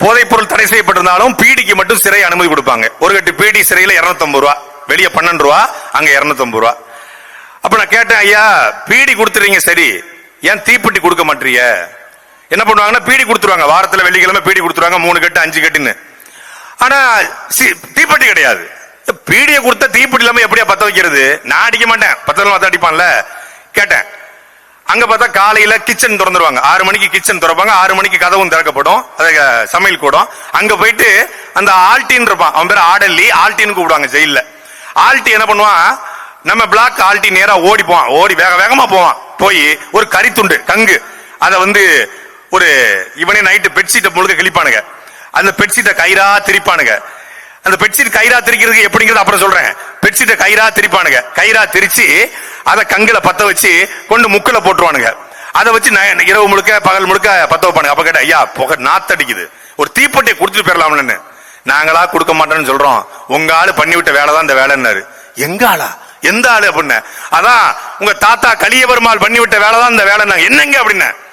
போதைப் பொருள் தடை செய்யப்பட்டிருந்தாலும் பீடிக்கு மட்டும் சிறை அனுமதி கொடுப்பாங்க. ஒரு கட்டு பீடி சிறையில 250 ரூபா, வெளியே 12 ரூபா, அங்க 250 ரூபா. அப்ப நான் கேட்டேன், ஐயா பீடி கொடுத்துறீங்க சரி, ஏன் தீப்பெட்டி கொடுக்க மாட்டீங்க? என்ன பண்ணுவாங்கன்னா பீடி கொடுத்துருவாங்க, வாரத்துல வெள்ளிக்கிழமை பீடி கொடுத்துருவாங்க, 3 கட்டு 5 கட்டுன்னு. ஆனா தீப்பெட்டி கிடையாது. பீடியை கொடுத்த தீப்பெட்டி இல்லாம எப்படியா பத்த வைக்கிறது? நான் அடிக்க மாட்டேன், 10 அடிப்பான்ல. கேட்டேன், அங்க பார்த்தா காலையில கிச்சன் திறந்துருவாங்க, 6 மணிக்கு கிச்சன் திறப்பாங்க, 6 மணிக்கு கதவும் திறக்கப்படும், சமையல் கூடம். அங்க போயிட்டு அந்த ஆல்டின் இருப்பான், அவன் பேர் ஆடல்லி, ஆல்டின்னு கூப்பிடுவாங்க ஜெயில. ஆல்டி என்ன பண்ணுவான், நம்ம பிளாக் ஆல்டி நேரா ஓடி போவான், ஓடி வேக வேகமா போவான், போய் ஒரு கரித்துண்டு கங்கு அத ஒரு இவனே நைட்டு பெட்ஷீட்டை முழுக்க கிழிப்பானுங்க, அந்த பெட்ஷீட்டை கயிறா திரிப்பானுங்க. அந்த பெட்ஷீட் கயிறா திரிக்கிறது எப்படிங்கிறது அப்புறம் சொல்றேன். பெட்ஷீட்டை கயிறா திரிப்பானுங்க, கயிறா திரிச்சு அதை கங்குல பத்த வச்சு கொண்டு முக்குல போட்டுருவானுங்க. அதை வச்சு இரவு முழுக்க பகல் முழுக்க பத்த வைப்பானுங்க. அப்ப கேட்ட, ஐயா புகை நாத்தடிக்குது, ஒரு தீப்பெட்டியை கொடுத்துட்டு போயிடலாம்னு. நாங்களா கொடுக்க மாட்டோம்னு சொல்றோம், உங்க ஆளு பண்ணிவிட்ட வேலை தான் இந்த வேலைன்னாரு. எங்க ஆளா? எந்த ஆளு அப்படின்னு. அதான் உங்க தாத்தா கலியபெருமாள் பண்ணிவிட்ட வேலை தான் இந்த வேலை. என்னங்க அப்படின்னு